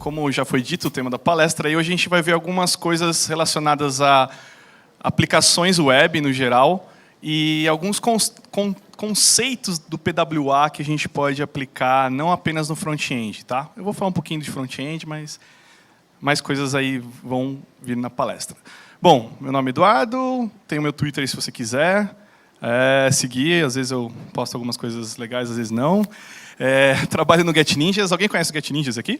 como já foi dito o tema da palestra, hoje a gente vai ver algumas coisas relacionadas a aplicações web no geral e alguns conceitos do PWA que a gente pode aplicar não apenas no front-end. Tá? Eu vou falar um pouquinho de front-end, mas mais coisas aí vão vir na palestra. Bom, meu nome é Eduardo, tem o meu Twitter aí se você quiser seguir, às vezes eu posto algumas coisas legais, às vezes não. Trabalho no GetNinjas. Alguém conhece o GetNinjas aqui?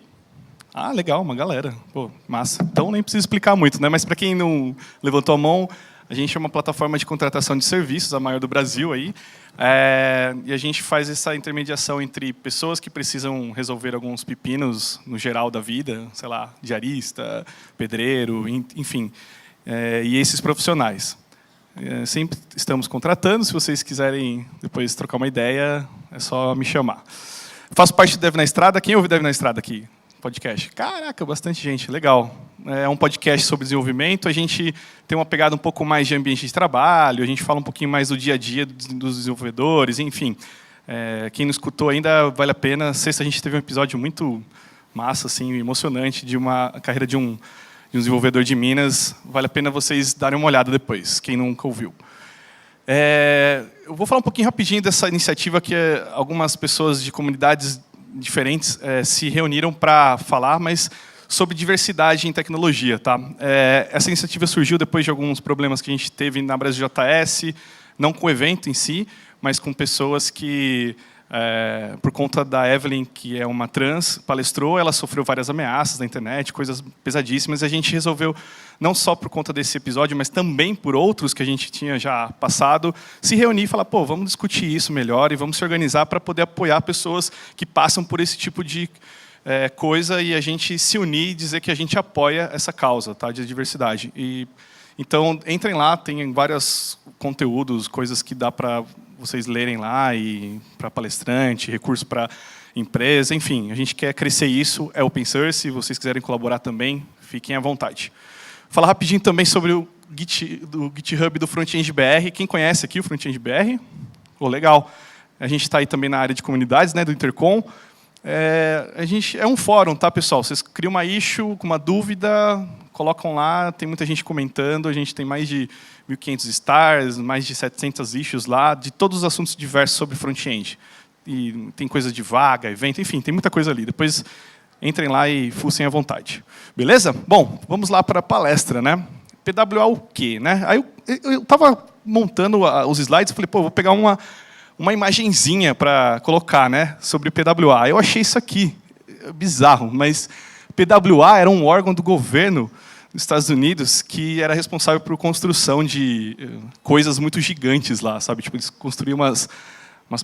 Ah, legal, uma galera. Pô, massa. Então nem preciso explicar muito, né? Mas para quem não levantou a mão, a gente é uma plataforma de contratação de serviços, a maior do Brasil aí. E a gente faz essa intermediação entre pessoas que precisam resolver alguns pepinos no geral da vida, sei lá, diarista, pedreiro, enfim, e esses profissionais. Sempre estamos contratando, se vocês quiserem depois trocar uma ideia, é só me chamar. Faço parte do Dev na Estrada. Quem ouve Dev na Estrada aqui? Podcast. Caraca, bastante gente, legal. É um podcast sobre desenvolvimento, a gente tem uma pegada um pouco mais de ambiente de trabalho, a gente fala um pouquinho mais do dia a dia dos desenvolvedores, enfim. Quem não escutou ainda, vale a pena. Sexta a gente teve um episódio muito massa, assim, emocionante, de uma carreira de um desenvolvedor de Minas. Vale a pena vocês darem uma olhada depois, quem nunca ouviu. Eu vou falar um pouquinho rapidinho dessa iniciativa que algumas pessoas de comunidades diferentes se reuniram para falar, mas sobre diversidade em tecnologia. Tá? Essa iniciativa surgiu depois de alguns problemas que a gente teve na BrasilJS, não com o evento em si, mas com pessoas que, por conta da Evelyn, que é uma trans, palestrou, ela sofreu várias ameaças na internet, coisas pesadíssimas, e a gente resolveu, não só por conta desse episódio, mas também por outros que a gente tinha já passado, se reunir e falar, pô, vamos discutir isso melhor e vamos se organizar para poder apoiar pessoas que passam por esse tipo de coisa e a gente se unir e dizer que a gente apoia essa causa, tá, de diversidade. Então, entrem lá, tem vários conteúdos, coisas que dá para vocês lerem lá, e para palestrante, recurso para empresa, enfim, a gente quer crescer isso, é open source, se vocês quiserem colaborar também, fiquem à vontade. Falar rapidinho também sobre o GitHub do Frontend BR. Quem conhece aqui o Frontend BR? Oh, legal. A gente está aí também na área de comunidades, né, do Intercom. A gente é um fórum, tá, pessoal? Vocês criam uma issue com uma dúvida, colocam lá, tem muita gente comentando, a gente tem mais de 1.500 stars, mais de 700 issues lá, de todos os assuntos diversos sobre front-end. E tem coisa de vaga, evento, enfim, tem muita coisa ali. Depois entrem lá e fuçem à vontade. Beleza? Bom, vamos lá para a palestra, né? PWA o quê? Né? Aí eu estava montando os slides e falei, pô, vou pegar uma imagenzinha para colocar, né, sobre PWA. Eu achei isso aqui, bizarro, mas PWA era um órgão do governo dos Estados Unidos que era responsável por construção de coisas muito gigantes lá, sabe? Tipo, eles construíam umas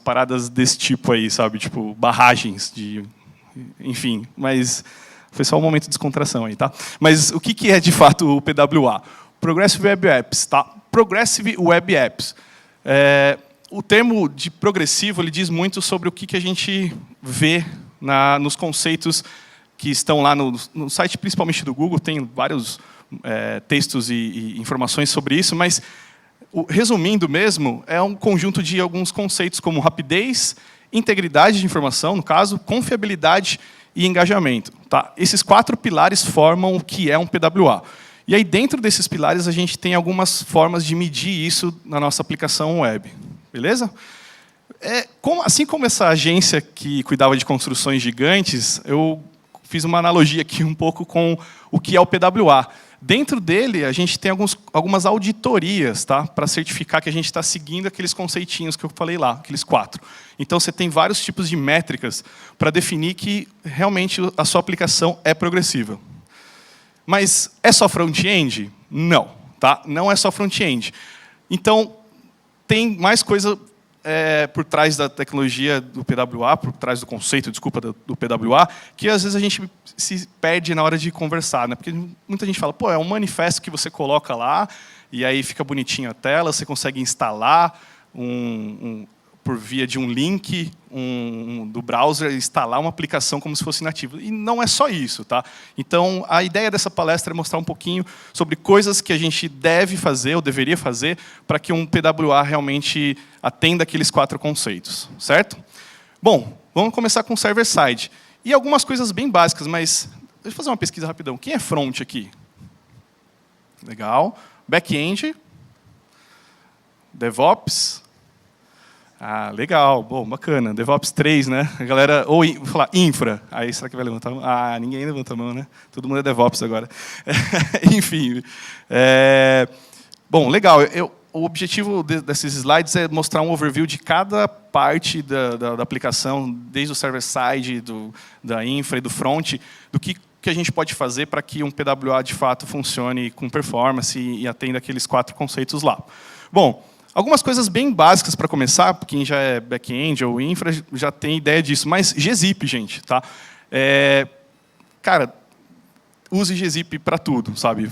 paradas desse tipo aí, sabe? Tipo, barragens de... Enfim, mas foi só um momento de descontração aí, tá? Mas o que é, de fato, o PWA? Progressive Web Apps, tá? Progressive Web Apps. O termo de progressivo ele diz muito sobre o que a gente vê nos conceitos que estão lá no site, principalmente do Google, tem vários textos e informações sobre isso, mas, resumindo mesmo, é um conjunto de alguns conceitos como rapidez, integridade de informação, no caso, confiabilidade e engajamento. Tá? Esses 4 pilares formam o que é um PWA. E aí, dentro desses pilares, a gente tem algumas formas de medir isso na nossa aplicação web. Beleza? Assim como essa agência que cuidava de construções gigantes, eu fiz uma analogia aqui um pouco com o que é o PWA. Dentro dele, a gente tem algumas auditorias, tá, para certificar que a gente está seguindo aqueles conceitinhos que eu falei lá, aqueles 4. Então, você tem vários tipos de métricas para definir que realmente a sua aplicação é progressiva. Mas é só front-end? Não. Tá? Não é só front-end. Então, tem mais coisa por trás da tecnologia do PWA, por trás do conceito, desculpa, do PWA, que às vezes a gente se perde na hora de conversar, né? Porque muita gente fala, pô, é um manifesto que você coloca lá, e aí fica bonitinho a tela, você consegue instalar por via de um link do browser, instalar uma aplicação como se fosse nativa. E não é só isso. Tá? Então, a ideia dessa palestra é mostrar um pouquinho sobre coisas que a gente deve fazer, ou deveria fazer, para que um PWA realmente atenda aqueles 4 conceitos. Certo? Bom, vamos começar com o server-side. E algumas coisas bem básicas, mas deixa eu fazer uma pesquisa rapidão. Quem é front aqui? Legal. Back-end. DevOps. Ah, legal. Bom, bacana. DevOps 3, né? A galera... Ou, vou falar, infra. Aí, será que vai levantar a mão? Ah, ninguém levanta a mão, né? Todo mundo é DevOps agora. Enfim. Bom, legal. O objetivo desses slides é mostrar um overview de cada parte da aplicação, desde o server-side, da infra e do front, do que a gente pode fazer para que um PWA, de fato, funcione com performance e atenda aqueles 4 conceitos lá. Bom, algumas coisas bem básicas para começar, quem já é back-end ou infra já tem ideia disso, mas gzip, gente. Tá? Cara, use gzip para tudo, sabe?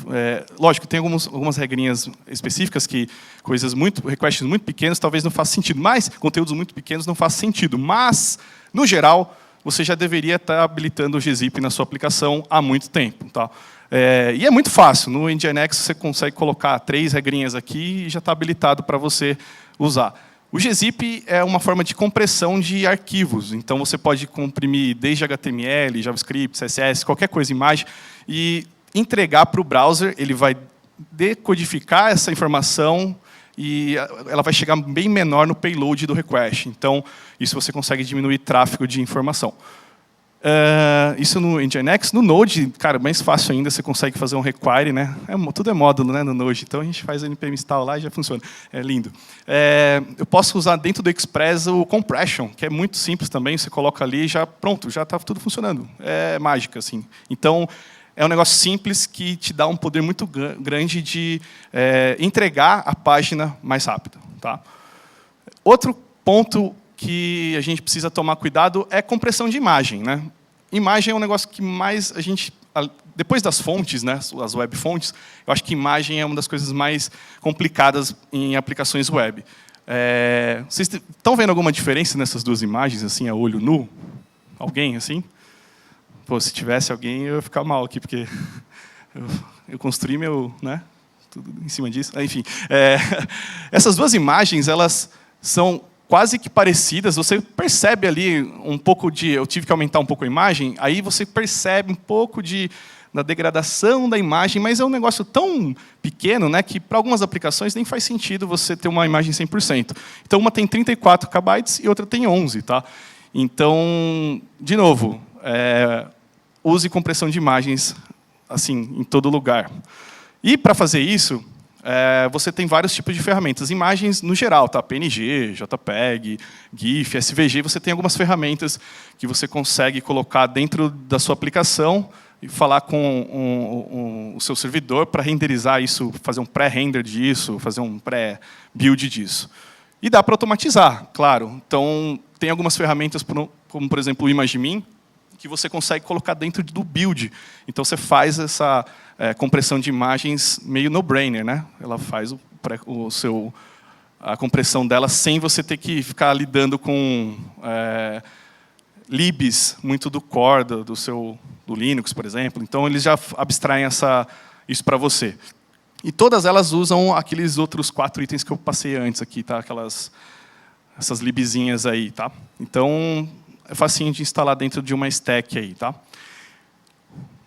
Lógico, tem algumas regrinhas específicas que requests muito pequenos talvez não façam sentido, mas conteúdos muito pequenos não fazem sentido. Mas, no geral, você já deveria estar habilitando o gzip na sua aplicação há muito tempo. Tá? E é muito fácil. No Nginx você consegue colocar 3 regrinhas aqui e já está habilitado para você usar. O gzip é uma forma de compressão de arquivos. Então, você pode comprimir desde HTML, JavaScript, CSS, qualquer coisa, imagem, e entregar para o browser. Ele vai decodificar essa informação e ela vai chegar bem menor no payload do request. Então, isso você consegue diminuir tráfego de informação. Isso no Nginx. No Node, cara, mais fácil ainda, você consegue fazer um require, né? Tudo é módulo, né, no Node, então a gente faz o npm install lá e já funciona. É lindo. Eu posso usar dentro do Express o compression, que é muito simples também, você coloca ali e já pronto, já está tudo funcionando. É mágica, assim. Então, é um negócio simples que te dá um poder muito grande de entregar a página mais rápido. Tá? Outro ponto que a gente precisa tomar cuidado é compressão de imagem. Né? Imagem é um negócio que mais a gente... Depois das fontes, né, as web fontes, eu acho que imagem é uma das coisas mais complicadas em aplicações web. Vocês estão vendo alguma diferença nessas duas imagens, assim, a olho nu? Alguém, assim? Pô, se tivesse alguém, eu ia ficar mal aqui, porque eu construí meu... Né, tudo em cima disso. Enfim, essas duas imagens, elas são quase que parecidas, você percebe ali um pouco de... Eu tive que aumentar um pouco a imagem, aí você percebe um pouco da degradação da imagem, mas é um negócio tão pequeno, né, que para algumas aplicações nem faz sentido você ter uma imagem 100%. Então, uma tem 34 KB e outra tem 11. Tá? Então, de novo, use compressão de imagens assim, em todo lugar. E, para fazer isso... você tem vários tipos de ferramentas. Imagens, no geral, tá? PNG, JPEG, GIF, SVG, você tem algumas ferramentas que você consegue colocar dentro da sua aplicação e falar com o seu servidor para renderizar isso, fazer um pré-render disso, fazer um pré-build disso. E dá para automatizar, claro. Então, tem algumas ferramentas, como, por exemplo, o ImageMin, que você consegue colocar dentro do build. Então, você faz essa compressão de imagens meio no-brainer, né? Ela faz a compressão dela sem você ter que ficar lidando com libs muito do core, do Linux, por exemplo. Então, eles já abstraem isso para você. E todas elas usam aqueles outros 4 itens que eu passei antes aqui, tá? Essas libzinhas aí, tá? Então, é facinho de instalar dentro de uma stack aí, tá?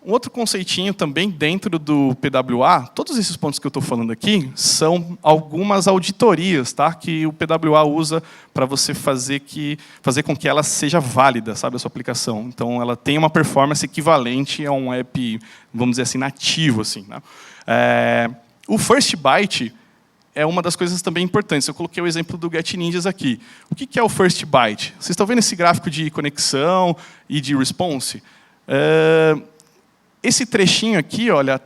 Um outro conceitinho também dentro do PWA, todos esses pontos que eu estou falando aqui são algumas auditorias, tá? Que o PWA usa para você fazer com que ela seja válida, sabe, a sua aplicação. Então, ela tem uma performance equivalente a um app, vamos dizer assim, nativo. Assim, né? O First Byte é uma das coisas também importantes. Eu coloquei o exemplo do GetNinjas aqui. O que é o First Byte? Vocês estão vendo esse gráfico de conexão e de response? Esse trechinho aqui, olha,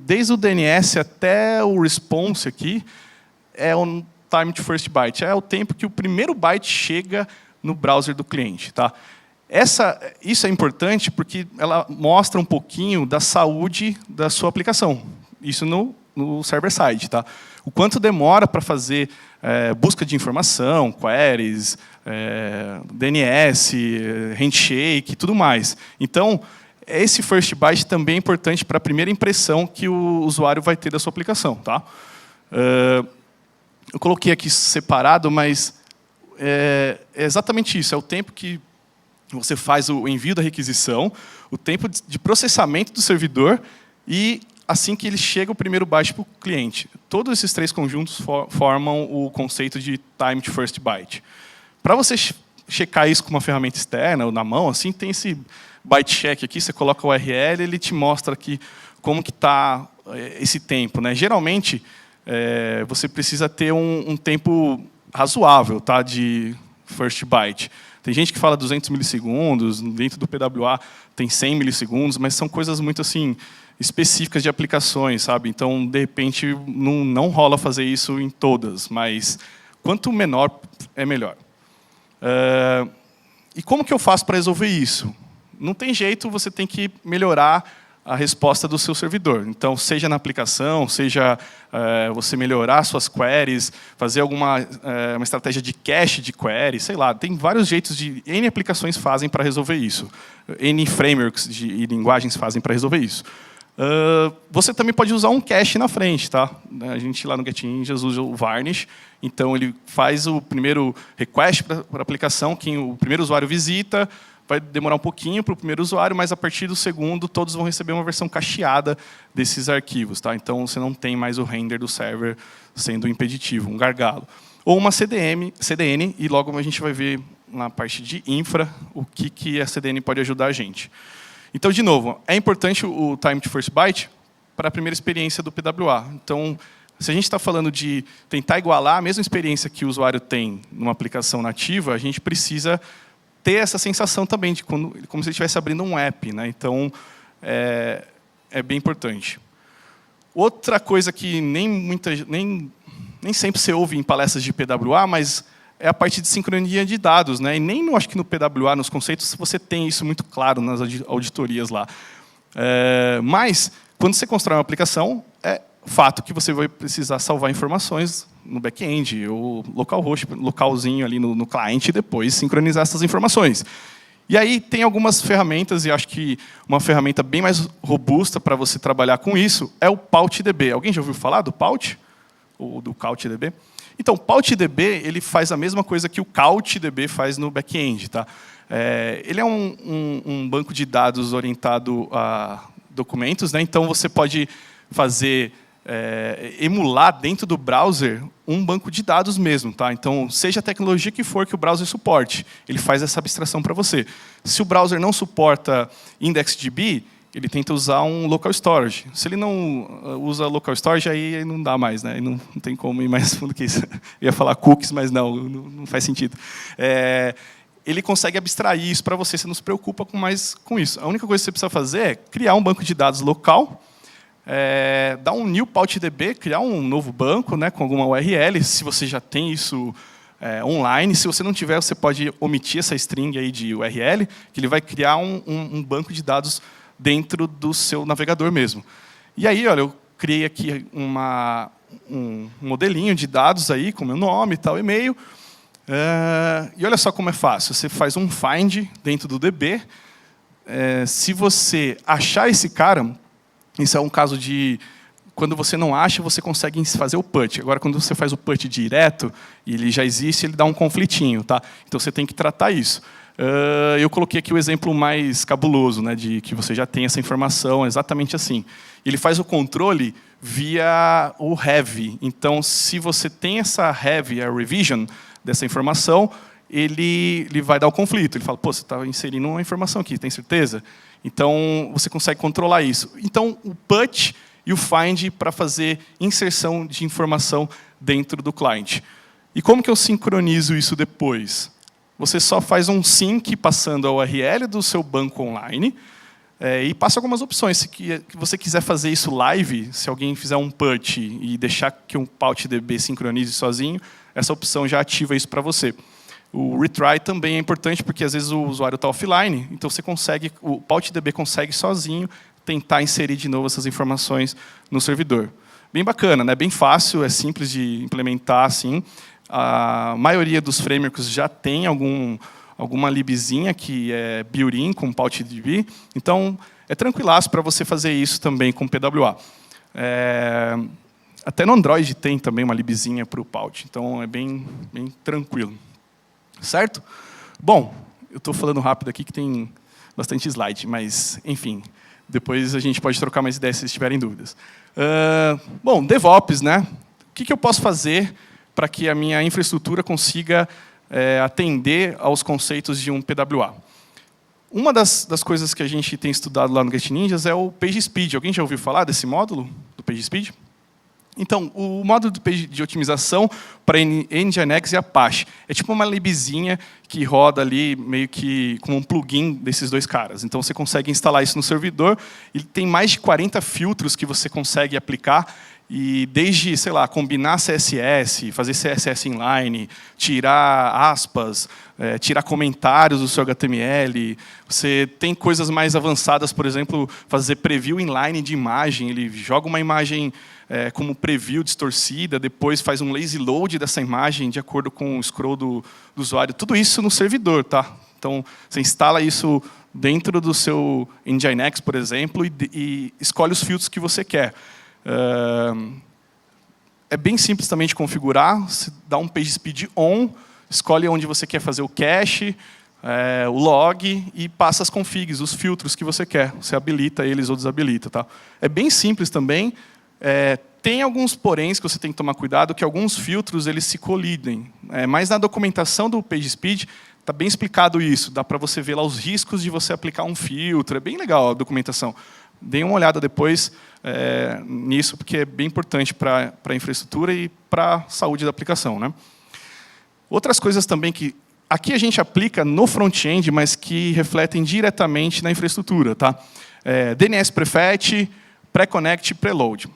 desde o DNS até o response aqui, é um time to first byte. É o tempo que o primeiro byte chega no browser do cliente. Tá? Isso é importante porque ela mostra um pouquinho da saúde da sua aplicação. Isso no server-side. Tá? O quanto demora para fazer busca de informação, queries, DNS, handshake e tudo mais. Então, esse first byte também é importante para a primeira impressão que o usuário vai ter da sua aplicação. Tá? Eu coloquei aqui separado, mas é exatamente isso. É o tempo que você faz o envio da requisição, o tempo de processamento do servidor e assim que ele chega o primeiro byte para o cliente. Todos esses três conjuntos formam o conceito de time to first byte. Para você checar isso com uma ferramenta externa ou na mão, assim, tem esse byte check aqui, você coloca o URL, ele te mostra aqui como que está esse tempo, né? Geralmente, você precisa ter um tempo razoável, tá, de first byte. Tem gente que fala 200 milissegundos, dentro do PWA tem 100 milissegundos, mas são coisas muito assim específicas de aplicações, sabe? Então, de repente, não rola fazer isso em todas, mas quanto menor, é melhor. E como que eu faço para resolver isso? Não tem jeito, você tem que melhorar a resposta do seu servidor. Então, seja na aplicação, seja você melhorar suas queries, fazer alguma uma estratégia de cache de query, sei lá, tem vários jeitos de N aplicações fazem para resolver isso. N frameworks e linguagens fazem para resolver isso. Você também pode usar um cache na frente, tá? A gente lá no Get Ninjas usa o Varnish, então ele faz o primeiro request para a aplicação, quem o primeiro usuário visita, vai demorar um pouquinho para o primeiro usuário, mas a partir do segundo todos vão receber uma versão cacheada desses arquivos, tá? Então você não tem mais o render do server sendo impeditivo, um gargalo. Ou uma CDN, e logo a gente vai ver na parte de infra o que a CDN pode ajudar a gente. Então, de novo, é importante o time to first byte para a primeira experiência do PWA. Então, se a gente está falando de tentar igualar a mesma experiência que o usuário tem numa aplicação nativa, a gente precisa ter essa sensação também de como se ele estivesse abrindo um app, né? Então, é bem importante. Outra coisa que nem sempre se ouve em palestras de PWA, mas é a parte de sincronia de dados, né? E nem acho que no PWA, nos conceitos, você tem isso muito claro nas auditorias lá. Mas, quando você constrói uma aplicação, é fato que você vai precisar salvar informações no back-end, ou localhost, localzinho ali no cliente, e depois sincronizar essas informações. E aí tem algumas ferramentas, e acho que uma ferramenta bem mais robusta para você trabalhar com isso é o PaultDB. Alguém já ouviu falar do Pault? Ou do CaultDB? Então, o PaultDB ele faz a mesma coisa que o CaultDB faz no back-end. Tá? Ele é um banco de dados orientado a documentos, né? Então você pode fazer emular dentro do browser um banco de dados mesmo. Tá? Então, seja a tecnologia que for que o browser suporte, ele faz essa abstração para você. Se o browser não suporta IndexedDB, ele tenta usar um local storage. Se ele não usa local storage, aí não dá mais, né? Não tem como ir mais fundo que isso. Eu ia falar cookies, mas não faz sentido. Ele consegue abstrair isso para você não se preocupa mais com isso. A única coisa que você precisa fazer é criar um banco de dados local, dar um new PaultDB, criar um novo banco, né, com alguma URL, se você já tem isso online. Se você não tiver, você pode omitir essa string aí de URL, que ele vai criar um banco de dados dentro do seu navegador mesmo. E aí, olha, eu criei aqui um modelinho de dados aí, com meu nome e tal, e-mail. E olha só como é fácil. Você faz um find dentro do DB. Se você achar esse cara, isso é um caso de quando você não acha, você consegue fazer o put. Agora, quando você faz o put direto, e ele já existe, ele dá um conflitinho. Tá? Então, você tem que tratar isso. Eu coloquei aqui o exemplo mais cabuloso, né, de que você já tem essa informação exatamente assim. Ele faz o controle via o have. Então, se você tem essa have, a revision dessa informação, ele vai dar o conflito. Ele fala, pô, você está inserindo uma informação aqui, tem certeza? Então, você consegue controlar isso. Então, o put e o find para fazer inserção de informação dentro do cliente. E como que eu sincronizo isso depois? Você só faz um sync passando a URL do seu banco online e passa algumas opções. Se você quiser fazer isso live, se alguém fizer um put e deixar que um PaultDB sincronize sozinho, essa opção já ativa isso para você. O retry também é importante, porque às vezes o usuário está offline, então o PaultDB consegue sozinho tentar inserir de novo essas informações no servidor. Bem bacana, né? Bem fácil, é simples de implementar assim. A maioria dos frameworks já tem alguma libzinha que é built-in com PaultDB. Então, é tranquilaço para você fazer isso também com PWA. Até no Android tem também uma libzinha para o Pault. Então, é bem tranquilo. Certo? Bom, Eu estou falando rápido aqui que tem bastante slide, mas, enfim, depois a gente pode trocar mais ideias se vocês tiverem dúvidas. Bom, DevOps, né? O que eu posso fazer para que a minha infraestrutura consiga atender aos conceitos de um PWA? Uma das coisas que a gente tem estudado lá no GetNinjas é o PageSpeed. Alguém já ouviu falar desse módulo do PageSpeed? Então, o módulo de otimização para Nginx e Apache é tipo uma libzinha que roda ali meio que como um plugin desses dois caras. Então, você consegue instalar isso no servidor. Ele tem mais de 40 filtros que você consegue aplicar. E desde, sei lá, combinar CSS, fazer CSS inline, tirar aspas, tirar comentários do seu HTML. Você tem coisas mais avançadas, por exemplo, fazer preview inline de imagem. Ele joga uma imagem como preview distorcida, depois faz um lazy load dessa imagem de acordo com o scroll do usuário. Tudo isso no servidor, tá? Então, você instala isso dentro do seu Nginx, por exemplo, e escolhe os filtros que você quer. É bem simples também de configurar. Você dá um PageSpeed on, escolhe onde você quer fazer o cache, o log e passa as configs, os filtros que você quer. Você habilita eles ou desabilita. Tá? É bem simples também. Tem alguns poréns que você tem que tomar cuidado, que alguns filtros eles se colidem. Mas na documentação do PageSpeed está bem explicado isso. Dá para você ver lá os riscos de você aplicar um filtro. É bem legal a documentação. Deem uma olhada depois nisso, porque é bem importante para a infraestrutura e para a saúde da aplicação. Né? Outras coisas também que aqui a gente aplica no front-end, mas que refletem diretamente na infraestrutura. Tá? DNS Prefetch, Pre-Connect e Preload.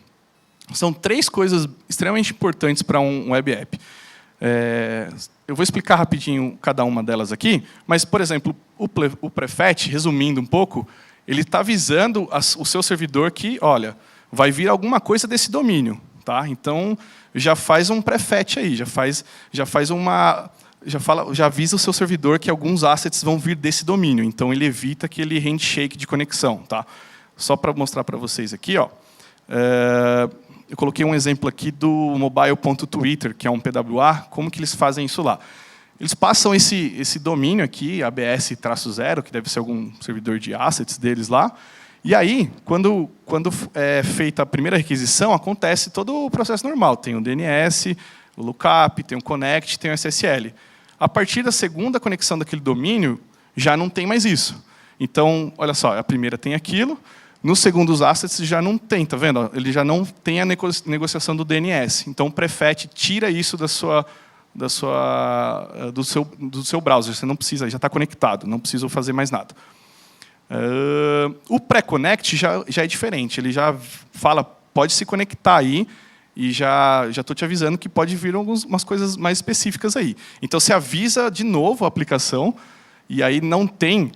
São 3 coisas extremamente importantes para um web app. Eu vou explicar rapidinho cada uma delas aqui, mas, por exemplo, o Prefetch, resumindo um pouco, ele está avisando o seu servidor que, olha, vai vir alguma coisa desse domínio. Tá? Então, já faz um prefetch aí, já avisa o seu servidor que alguns assets vão vir desse domínio. Então, ele evita aquele handshake de conexão. Tá? Só para mostrar para vocês aqui, ó, eu coloquei um exemplo aqui do mobile.twitter, que é um PWA, como que eles fazem isso lá. Eles passam esse domínio aqui, ABS-0, que deve ser algum servidor de assets deles lá. E aí, quando é feita a primeira requisição, acontece todo o processo normal. Tem o DNS, o lookup, tem o connect, tem o SSL. A partir da segunda conexão daquele domínio, já não tem mais isso. Então, olha só, a primeira tem aquilo, nos segundos assets já não tem, tá vendo? Ele já não tem a negociação do DNS. Então, o Prefetch tira isso do seu browser. Você não precisa, já está conectado, não precisa fazer mais nada. O Pre-Connect já é diferente. Ele já fala, pode se conectar aí, e já estou te avisando que pode vir umas coisas mais específicas aí. Então, você avisa de novo a aplicação, e aí não tem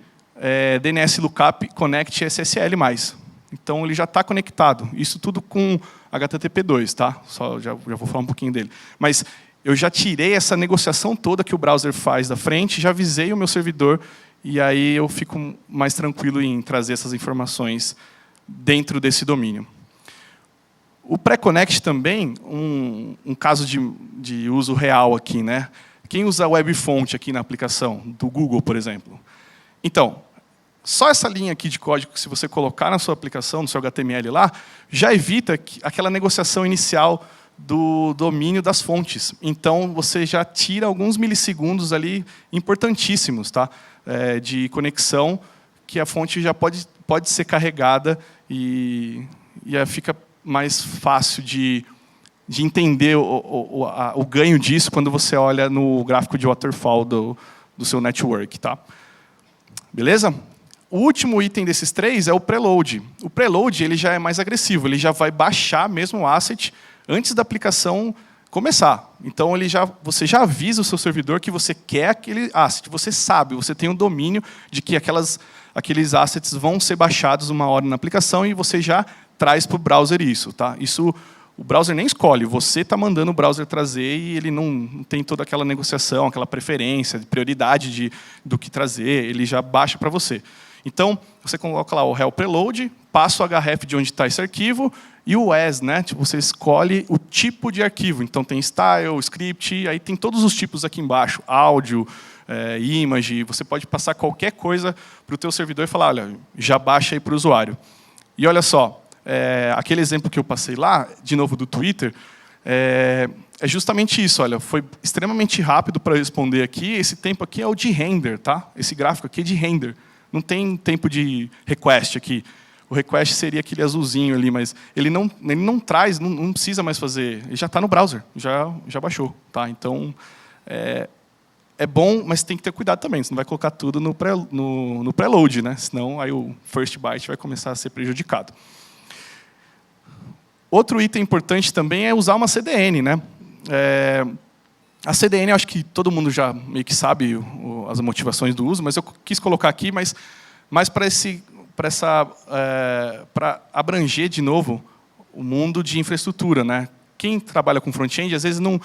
DNS Lookup, Connect e SSL mais. Então, ele já está conectado. Isso tudo com HTTP2, tá? Já vou falar um pouquinho dele. Mas eu já tirei essa negociação toda que o browser faz da frente, já avisei o meu servidor, e aí eu fico mais tranquilo em trazer essas informações dentro desse domínio. O Pre-Connect também, um caso de uso real aqui. Né? Quem usa WebFont aqui na aplicação, do Google, por exemplo? Então, só essa linha aqui de código, que se você colocar na sua aplicação, no seu HTML lá, já evita aquela negociação inicial do domínio das fontes. Então, você já tira alguns milissegundos ali importantíssimos, tá? De conexão, que a fonte já pode ser carregada e fica mais fácil de entender o ganho disso quando você olha no gráfico de waterfall do seu network. Tá? Beleza? O último item desses 3 é o preload. O preload ele já é mais agressivo, ele já vai baixar mesmo o asset antes da aplicação começar. Então, você já avisa o seu servidor que você quer aquele asset. Você sabe, você tem um domínio de que aqueles assets vão ser baixados uma hora na aplicação e você já traz para o browser isso. Tá? Isso o browser nem escolhe, você está mandando o browser trazer e ele não tem toda aquela negociação, aquela preferência, prioridade do que trazer, ele já baixa para você. Então, você coloca lá o rel preload, passa o href de onde está esse arquivo, e o as, né? Você escolhe o tipo de arquivo. Então, tem style, script, aí tem todos os tipos aqui embaixo, áudio, image, você pode passar qualquer coisa para o teu servidor e falar, olha, já baixa aí para o usuário. E olha só, aquele exemplo que eu passei lá, de novo do Twitter, é justamente isso, olha, foi extremamente rápido para responder aqui, esse tempo aqui é o de render, tá? Esse gráfico aqui é de render, não tem tempo de request aqui. O request seria aquele azulzinho ali, mas ele não traz, não precisa mais fazer, ele já está no browser, já baixou, tá? Então, é bom, mas tem que ter cuidado também, você não vai colocar tudo no preload, né? Senão aí o first byte vai começar a ser prejudicado. Outro item importante também é usar uma CDN, né? A CDN, eu acho que todo mundo já meio que sabe as motivações do uso, mas eu quis colocar aqui, mas para abranger de novo o mundo de infraestrutura, né? Quem trabalha com front-end às vezes não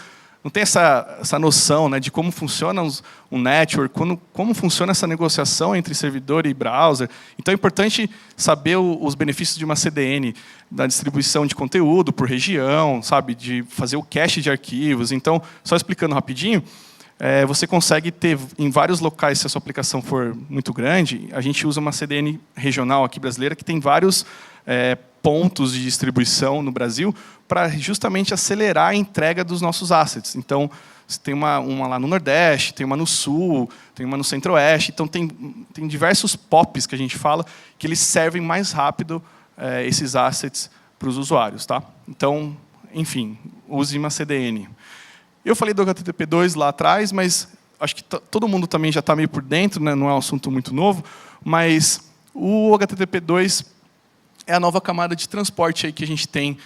tem essa noção, né, de como funciona um network, como funciona essa negociação entre servidor e browser. Então é importante saber os benefícios de uma CDN, da distribuição de conteúdo por região, sabe, de fazer o cache de arquivos. Então, só explicando rapidinho, você consegue ter em vários locais, se a sua aplicação for muito grande, a gente usa uma CDN regional aqui brasileira que tem vários pontos de distribuição no Brasil para justamente acelerar a entrega dos nossos assets. Então, você tem uma lá no Nordeste, tem uma no Sul, tem uma no Centro-Oeste. Então, tem diversos POPs que a gente fala que eles servem mais rápido esses assets para os usuários. Tá? Então, enfim, use uma CDN. Eu falei do HTTP2 lá atrás, mas acho que todo mundo também já está meio por dentro, né? Não é um assunto muito novo, mas o HTTP2 é a nova camada de transporte aí que a gente tem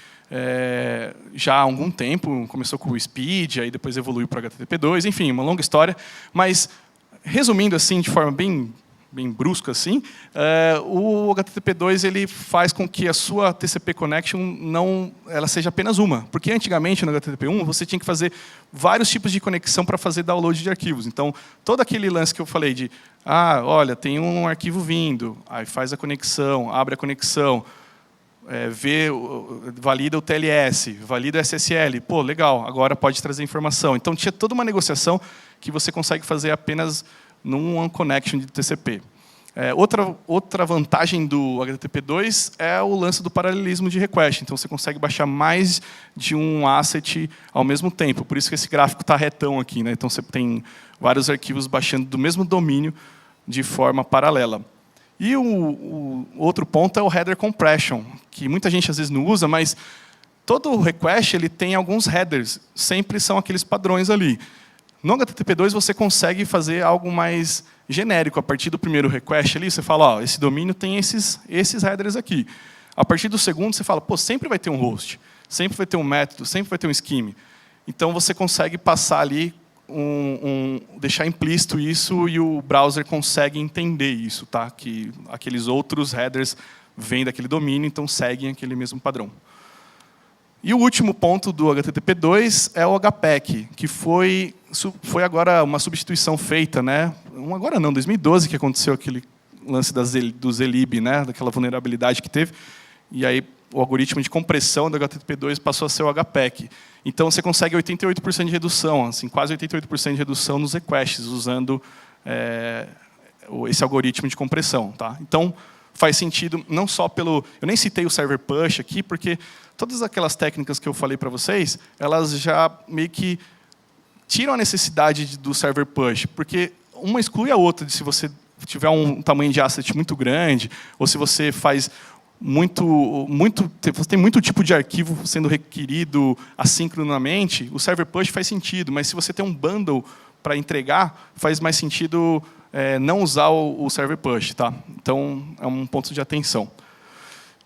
já há algum tempo. Começou com o Speed, aí depois evoluiu para o HTTP2, enfim, uma longa história. Mas, resumindo assim, de forma bem brusca, assim, o HTTP2 ele faz com que a sua TCP connection ela seja apenas uma. Porque antigamente, no HTTP1, você tinha que fazer vários tipos de conexão para fazer download de arquivos. Então, todo aquele lance que eu falei de, olha, tem um arquivo vindo, aí faz a conexão, abre a conexão, valida o TLS, valida o SSL, pô, legal, agora pode trazer informação. Então, tinha toda uma negociação que você consegue fazer apenas num One Connection de TCP. Outra vantagem do HTTP2 é o lance do paralelismo de request. Então, você consegue baixar mais de um asset ao mesmo tempo. Por isso que esse gráfico está retão aqui, né? Então, você tem vários arquivos baixando do mesmo domínio de forma paralela. E o outro ponto é o header compression, que muita gente às vezes não usa, mas todo request ele tem alguns headers. Sempre são aqueles padrões ali. No HTTP2 você consegue fazer algo mais genérico. A partir do primeiro request ali, você fala, esse domínio tem esses headers aqui. A partir do segundo, você fala, pô, sempre vai ter um host, sempre vai ter um método, sempre vai ter um scheme. Então você consegue passar ali, deixar implícito isso e o browser consegue entender isso, tá? Que aqueles outros headers vêm daquele domínio, então seguem aquele mesmo padrão. E o último ponto do HTTP2 é o HPEC, que foi agora uma substituição feita, né? Agora não, 2012 que aconteceu aquele lance do Zlib, né? Daquela vulnerabilidade que teve. E aí o algoritmo de compressão do HTTP2 passou a ser o HPEC. Então você consegue 88% de redução, assim, quase 88% de redução nos requests usando esse algoritmo de compressão, tá? Então faz sentido não só pelo... Eu nem citei o server push aqui, porque todas aquelas técnicas que eu falei para vocês, elas já meio que tiram a necessidade do server push, porque uma exclui a outra. Se você tiver um tamanho de asset muito grande, ou se você faz você tem muito tipo de arquivo sendo requerido assincronamente, o server push faz sentido, mas se você tem um bundle para entregar, faz mais sentido não usar o server push, tá? Então, é um ponto de atenção.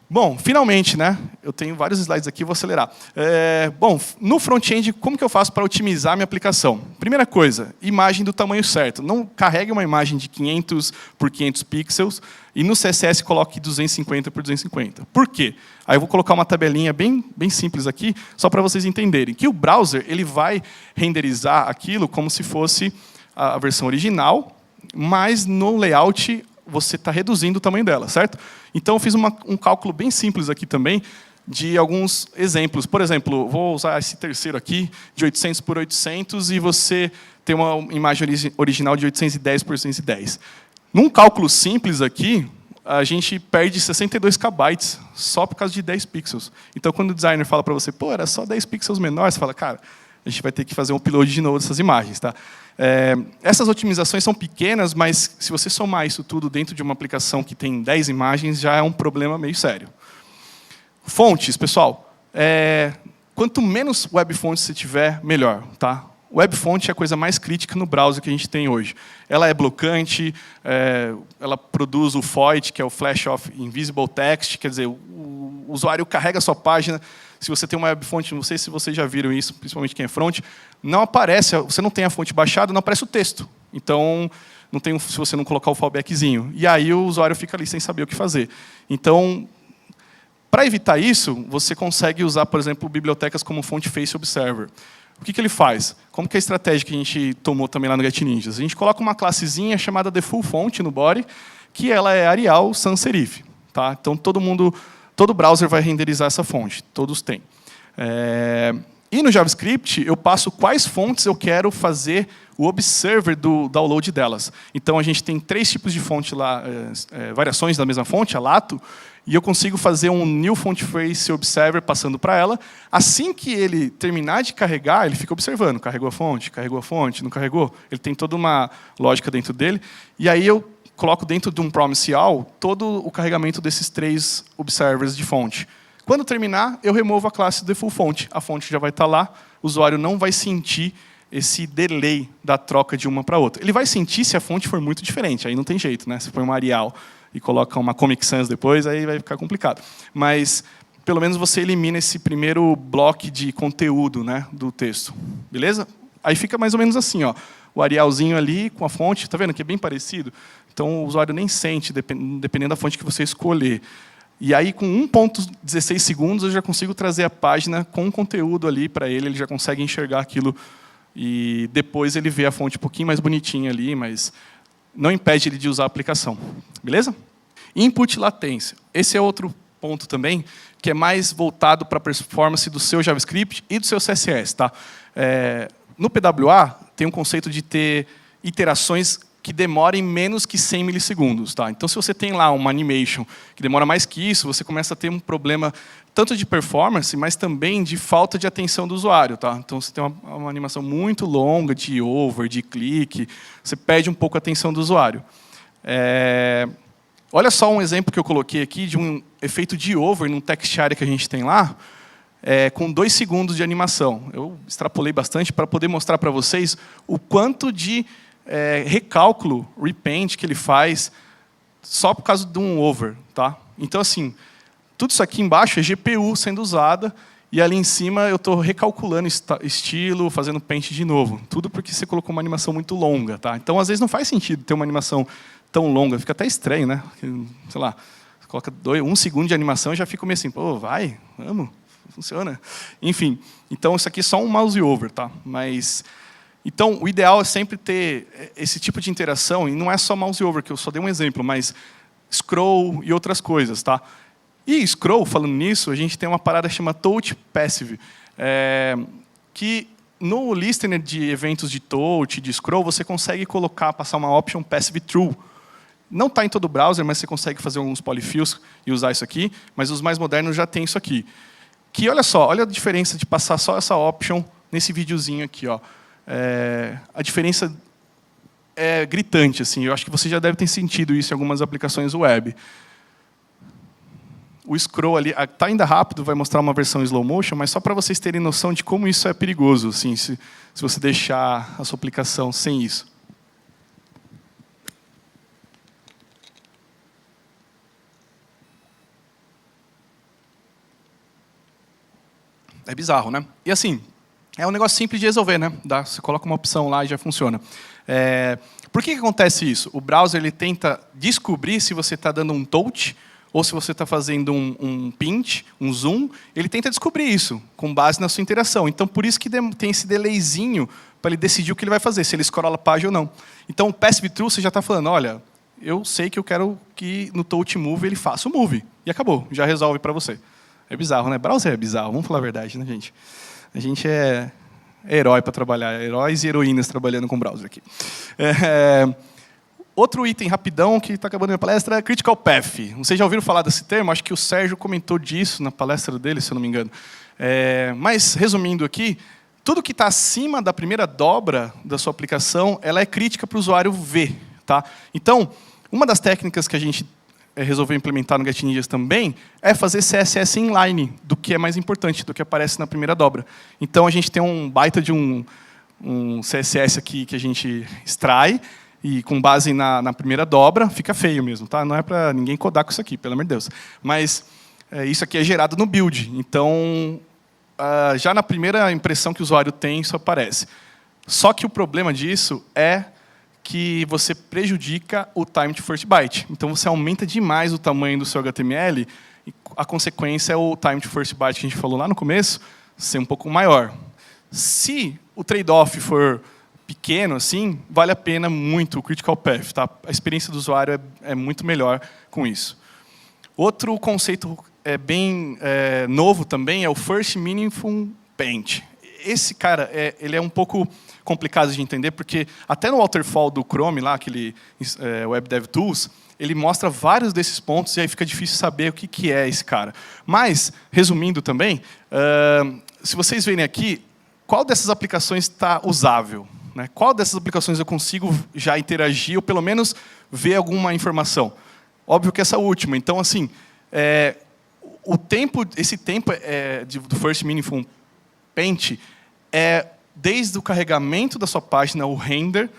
Bom, finalmente, né? Eu tenho vários slides aqui, vou acelerar. Bom, no front-end, como que eu faço para otimizar a minha aplicação? Primeira coisa, imagem do tamanho certo. Não carregue uma imagem de 500 por 500 pixels e no CSS coloque 250 por 250. Por quê? Aí eu vou colocar uma tabelinha bem simples aqui, só para vocês entenderem que o browser ele vai renderizar aquilo como se fosse a versão original, mas no layout você está reduzindo o tamanho dela, certo? Então, eu fiz um cálculo bem simples aqui também. de alguns exemplos. Por exemplo, vou usar esse terceiro aqui, de 800 por 800, e você tem uma imagem original de 810 por 810. Num cálculo simples aqui, a gente perde 62 KB só por causa de 10 pixels. Então, quando o designer fala para você, pô, era só 10 pixels menores, você fala, cara, a gente vai ter que fazer um upload de novo dessas imagens. Tá? Essas otimizações são pequenas, mas se você somar isso tudo dentro de uma aplicação que tem 10 imagens, já é um problema meio sério. Fontes, pessoal. Quanto menos web fontes você tiver, melhor. Tá? Web fonte é a coisa mais crítica no browser que a gente tem hoje. Ela é blocante, ela produz o FOIT, que é o Flash of Invisible Text, quer dizer, o usuário carrega a sua página. Se você tem uma web fonte, não sei se vocês já viram isso, principalmente quem é front, não aparece, você não tem a fonte baixada, não aparece o texto. Então, não tem, se você não colocar o fallbackzinho. E aí o usuário fica ali sem saber o que fazer. Então, para evitar isso, você consegue usar, por exemplo, bibliotecas como Font Face Observer. O que ele faz? Como que é a estratégia que a gente tomou também lá no Get Ninjas? A gente coloca uma classezinha chamada DefaultFont no body, que ela é Arial sans serif. Tá? Então, todo browser vai renderizar essa fonte, todos têm. E no JavaScript, eu passo quais fontes eu quero fazer o observer do download delas. Então, a gente tem 3 tipos de fonte lá, variações da mesma fonte, a Lato, e eu consigo fazer um new font face observer passando para ela. Assim que ele terminar de carregar, ele fica observando. Carregou a fonte, não carregou. Ele tem toda uma lógica dentro dele. E aí eu coloco dentro de um promise all todo o carregamento desses 3 observers de fonte. Quando terminar, eu removo a classe DefaultFont. A fonte já vai estar lá, o usuário não vai sentir esse delay da troca de uma para outra. Ele vai sentir se a fonte for muito diferente, aí não tem jeito, né? Se for uma Arial e coloca uma Comic Sans depois, aí vai ficar complicado. Mas, pelo menos, você elimina esse primeiro bloco de conteúdo, né, do texto. Beleza? Aí fica mais ou menos assim, ó, o Arialzinho ali com a fonte, tá vendo que é bem parecido? Então, o usuário nem sente, dependendo da fonte que você escolher. E aí, com 1.16 segundos, eu já consigo trazer a página com conteúdo ali para ele já consegue enxergar aquilo. E depois ele vê a fonte um pouquinho mais bonitinha ali, mas não impede ele de usar a aplicação. Beleza? Input latência. Esse é outro ponto também, que é mais voltado para a performance do seu JavaScript e do seu CSS. Tá? No PWA, tem um conceito de ter iterações que demorem menos que 100 milissegundos. Tá? Então, se você tem lá uma animation que demora mais que isso, você começa a ter um problema tanto de performance, mas também de falta de atenção do usuário. Tá? Então, você tem uma animação muito longa de over, de clique, você perde um pouco a atenção do usuário. Olha só um exemplo que eu coloquei aqui de um efeito de over num text area que a gente tem lá, com 2 segundos de animação. Eu extrapolei bastante para poder mostrar para vocês o quanto de recálculo, repaint que ele faz só por causa de um over. Tá? Então, assim, tudo isso aqui embaixo é GPU sendo usada, e ali em cima eu estou recalculando estilo, fazendo paint de novo. Tudo porque você colocou uma animação muito longa. Tá? Então, às vezes, não faz sentido ter uma animação tão longa. Fica até estranho, né? Sei lá, você coloca 1 segundo de animação e já fica meio assim, pô, vai, vamos, funciona. Enfim, então isso aqui é só um mouse over. Tá? Então, o ideal é sempre ter esse tipo de interação, e não é só mouse over, que eu só dei um exemplo, mas scroll e outras coisas. Tá? E scroll, falando nisso, a gente tem uma parada chamada touch passive, que no listener de eventos de touch, de scroll, você consegue passar uma option passive true. Não está em todo o browser, mas você consegue fazer alguns polyfills e usar isso aqui, mas os mais modernos já têm isso aqui. Que, olha só, olha a diferença de passar só essa option nesse videozinho aqui. Ó. A diferença é gritante. Assim. Eu acho que você já deve ter sentido isso em algumas aplicações web. O scroll ali está ainda rápido, vai mostrar uma versão slow motion, mas só para vocês terem noção de como isso é perigoso, assim, se você deixar a sua aplicação sem isso. É bizarro, né? E assim, é um negócio simples de resolver, né? Você coloca uma opção lá e já funciona. Por que acontece isso? O browser ele tenta descobrir se você está dando um touch, ou se você está fazendo um pinch, um zoom, ele tenta descobrir isso, com base na sua interação. Então, por isso que tem esse delayzinho para ele decidir o que ele vai fazer, se ele scrolla a página ou não. Então, o passive true, você já está falando, olha, eu sei que eu quero que no touch move ele faça o move. E acabou, já resolve para você. É bizarro, né? Browser é bizarro, vamos falar a verdade, né, gente? A gente é herói para trabalhar, heróis e heroínas trabalhando com browser aqui. Outro item rapidão que está acabando a minha palestra é Critical Path. Vocês já ouviram falar desse termo? Acho que o Sérgio comentou disso na palestra dele, se eu não me engano. Mas, resumindo aqui, tudo que está acima da primeira dobra da sua aplicação, ela é crítica para o usuário ver. Tá? Então, uma das técnicas que a gente resolveu implementar no GetNinjas também é fazer CSS inline, do que é mais importante, do que aparece na primeira dobra. Então, a gente tem um baita de um CSS aqui que a gente extrai, e com base na primeira dobra, fica feio mesmo. Tá? Não é para ninguém codar com isso aqui, pelo amor de Deus. Mas isso aqui é gerado no build. Então, já na primeira impressão que o usuário tem, isso aparece. Só que o problema disso é que você prejudica o time to first byte. Então, você aumenta demais o tamanho do seu HTML, e a consequência é o time to first byte que a gente falou lá no começo, ser um pouco maior. Se o trade-off for pequeno, assim, vale a pena muito o Critical Path. Tá? A experiência do usuário é muito melhor com isso. Outro conceito bem novo também é o First Meaningful Paint. Esse cara, ele é um pouco complicado de entender, porque até no waterfall do Chrome, lá, aquele Web Dev Tools, ele mostra vários desses pontos e aí fica difícil saber o que é esse cara. Mas, resumindo também, se vocês verem aqui, qual dessas aplicações está usável? Né? Qual dessas aplicações eu consigo já interagir ou pelo menos ver alguma informação? Óbvio que essa última. Então, assim, esse tempo do First Meaningful Paint é desde o carregamento da sua página, o render,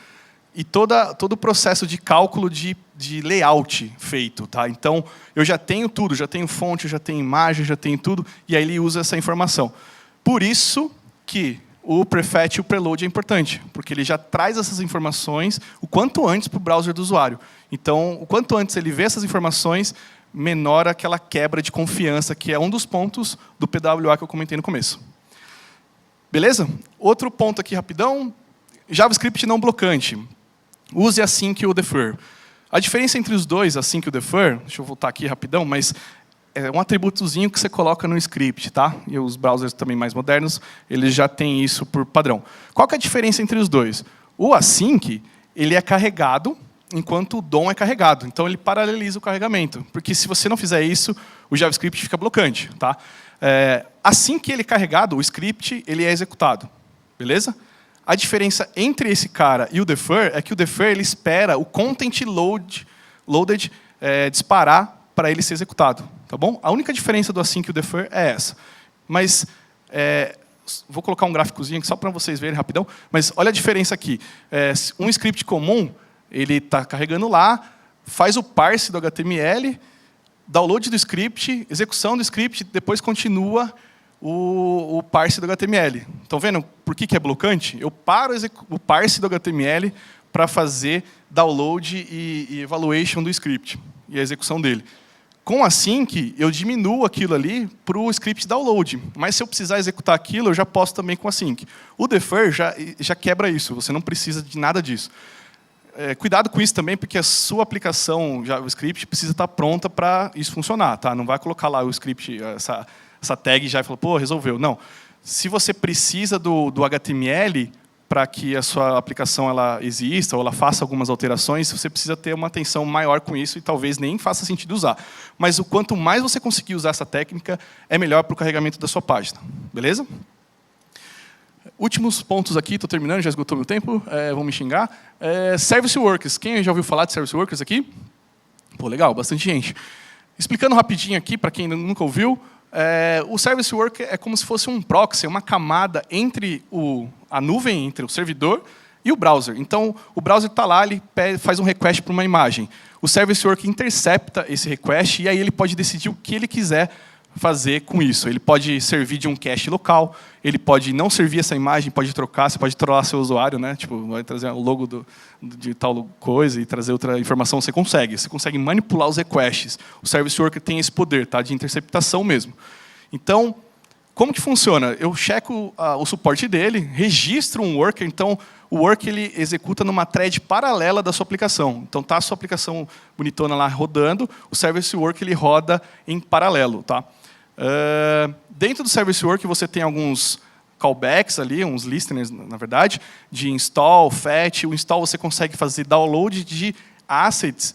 e todo o processo de cálculo de layout feito. Tá? Então, eu já tenho tudo, já tenho fonte, eu já tenho imagem, já tenho tudo, e aí ele usa essa informação. Por isso que o prefetch e o preload é importante, porque ele já traz essas informações o quanto antes para o browser do usuário. Então, o quanto antes ele vê essas informações, menor aquela quebra de confiança, que é um dos pontos do PWA que eu comentei no começo. Beleza? Outro ponto aqui rapidão, JavaScript não blocante. Use async e o defer. A diferença entre os dois, async e o defer, deixa eu voltar aqui rapidão, mas é um atributozinho que você coloca no script, tá? E os browsers também mais modernos, eles já têm isso por padrão. Qual que é a diferença entre os dois? O async, ele é carregado enquanto o DOM é carregado. Então, ele paraleliza o carregamento. Porque se você não fizer isso, o JavaScript fica blocante, tá? Assim que ele é carregado, o script ele é executado. Beleza? A diferença entre esse cara e o defer é que o defer ele espera o content loaded disparar para ele ser executado. Tá bom? A única diferença do async e o defer é essa. Mas, vou colocar um gráficozinho aqui só para vocês verem rapidão, mas olha a diferença aqui. Um script comum, ele está carregando lá, faz o parse do HTML, download do script, execução do script, depois continua o parse do HTML. Estão vendo por que é blocante? Eu paro o parse do HTML para fazer download e evaluation do script e a execução dele. Com async, eu diminuo aquilo ali para o script download. Mas se eu precisar executar aquilo, eu já posso também com async. O defer já quebra isso, você não precisa de nada disso. Cuidado com isso também, porque a sua aplicação JavaScript precisa estar pronta para isso funcionar. Tá? Não vai colocar lá o script, essa tag já e falar, pô, resolveu. Não. Se você precisa do HTML para que a sua aplicação ela exista ou ela faça algumas alterações, você precisa ter uma atenção maior com isso e talvez nem faça sentido usar. Mas o quanto mais você conseguir usar essa técnica, é melhor para o carregamento da sua página. Beleza? Últimos pontos aqui, estou terminando, já esgotou meu tempo, vão me xingar. Service Workers. Quem já ouviu falar de Service Workers aqui? Pô, legal, bastante gente. Explicando rapidinho aqui, para quem nunca ouviu, o Service Worker é como se fosse um proxy, uma camada entre a nuvem, entre o servidor e o browser. Então, o browser está lá, ele faz um request para uma imagem. O Service Worker intercepta esse request e aí ele pode decidir o que ele quiser fazer com isso. Ele pode servir de um cache local, ele pode não servir essa imagem, pode trocar, você pode trollar seu usuário, né? Tipo, vai trazer o logo de tal coisa e trazer outra informação, você consegue manipular os requests. O Service Worker tem esse poder, tá? De interceptação mesmo. Então, como que funciona? Eu checo o suporte dele, registro um worker, então o worker ele executa numa thread paralela da sua aplicação. Então tá a sua aplicação bonitona lá rodando, o Service Worker ele roda em paralelo, tá? Dentro do Service Work, você tem alguns callbacks ali, uns listeners, na verdade, de install, fetch. O install você consegue fazer download de assets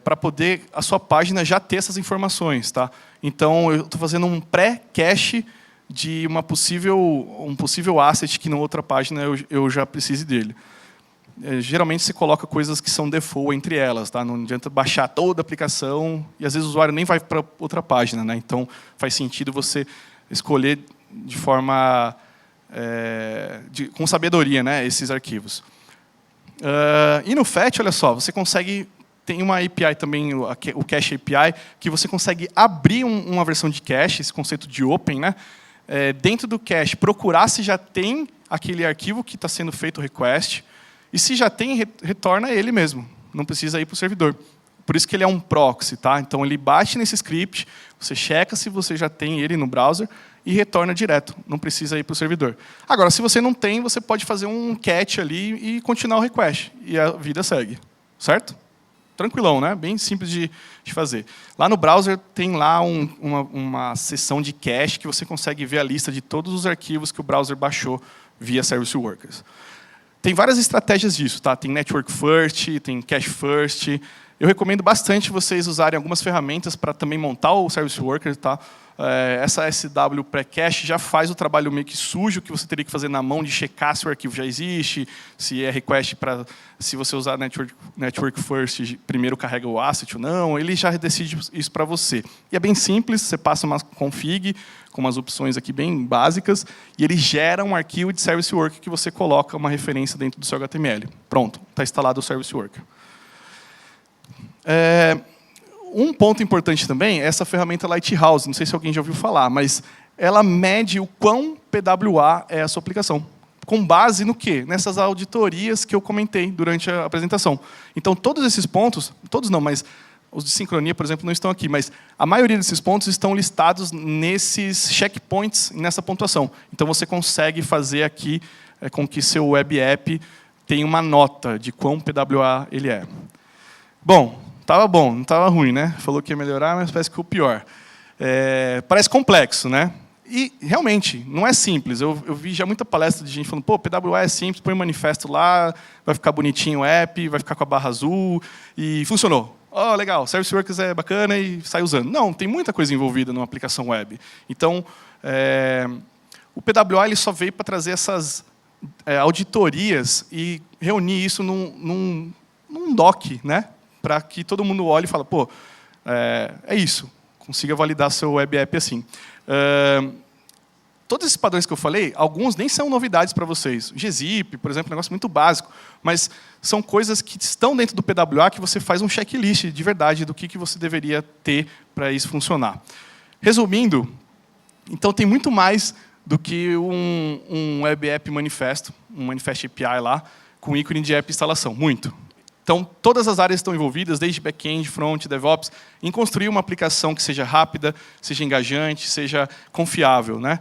para poder a sua página já ter essas informações. Tá? Então, eu estou fazendo um pré-cache de um possível asset que na outra página eu já precise dele. Geralmente, você coloca coisas que são default entre elas. Tá? Não adianta baixar toda a aplicação e, às vezes, o usuário nem vai para outra página. Né? Então, faz sentido você escolher de forma com sabedoria, né, esses arquivos. E no Fetch, olha só, você consegue... Tem uma API também, o Cache API, que você consegue abrir uma versão de cache, esse conceito de open, né, dentro do cache, procurar se já tem aquele arquivo que está sendo feito o request, e se já tem, retorna ele mesmo, não precisa ir para o servidor. Por isso que ele é um proxy. Tá? Então, ele bate nesse script, você checa se você já tem ele no browser e retorna direto, não precisa ir para o servidor. Agora, se você não tem, você pode fazer um catch ali e continuar o request, e a vida segue. Certo? Tranquilão, né? Bem simples de fazer. Lá no browser tem lá uma seção de cache que você consegue ver a lista de todos os arquivos que o browser baixou via Service Workers. Tem várias estratégias disso. Tá? Tem Network First, tem Cache First. Eu recomendo bastante vocês usarem algumas ferramentas para também montar o Service Worker. Tá? Essa SW Pre-Cache já faz o trabalho meio que sujo que você teria que fazer na mão de checar se o arquivo já existe, se é request para... Se você usar Network First, primeiro carrega o asset ou não, ele já decide isso para você. E é bem simples, você passa uma config com umas opções aqui bem básicas, e ele gera um arquivo de Service Worker que você coloca uma referência dentro do seu HTML. Pronto, está instalado o Service Worker. Um ponto importante também é essa ferramenta Lighthouse. Não sei se alguém já ouviu falar, mas ela mede o quão PWA é a sua aplicação. Com base no quê? Nessas auditorias que eu comentei durante a apresentação. Então, todos esses pontos, todos não, mas os de sincronia, por exemplo, não estão aqui, mas a maioria desses pontos estão listados nesses checkpoints, nessa pontuação. Então, você consegue fazer aqui com que seu web app tenha uma nota de quão PWA ele é. Bom, não estava ruim, né? Falou que ia melhorar, mas parece que o pior. Parece complexo, né? E, realmente, não é simples. Eu vi já muita palestra de gente falando, pô, PWA é simples, põe um manifesto lá, vai ficar bonitinho o app, vai ficar com a barra azul, e funcionou. Oh, legal, Service Workers é bacana e sai usando. Não, tem muita coisa envolvida numa aplicação web. Então, o PWA ele só veio para trazer essas auditorias e reunir isso num doc, né? Para que todo mundo olhe e fale, pô, é isso, consiga validar seu web app assim. Todos esses padrões que eu falei, alguns nem são novidades para vocês. gzip, por exemplo, é um negócio muito básico, mas são coisas que estão dentro do PWA que você faz um checklist de verdade do que você deveria ter para isso funcionar. Resumindo, então tem muito mais do que um web app manifesto, um manifest API lá, com ícone de app instalação, muito. Então, todas as áreas estão envolvidas, desde back-end, front, DevOps, em construir uma aplicação que seja rápida, seja engajante, seja confiável. Né?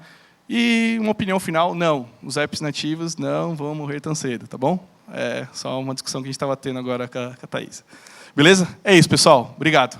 E uma opinião final, não. Os apps nativos não vão morrer tão cedo, tá bom? É só uma discussão que a gente estava tendo agora com a Thaís. Beleza? É isso, pessoal. Obrigado.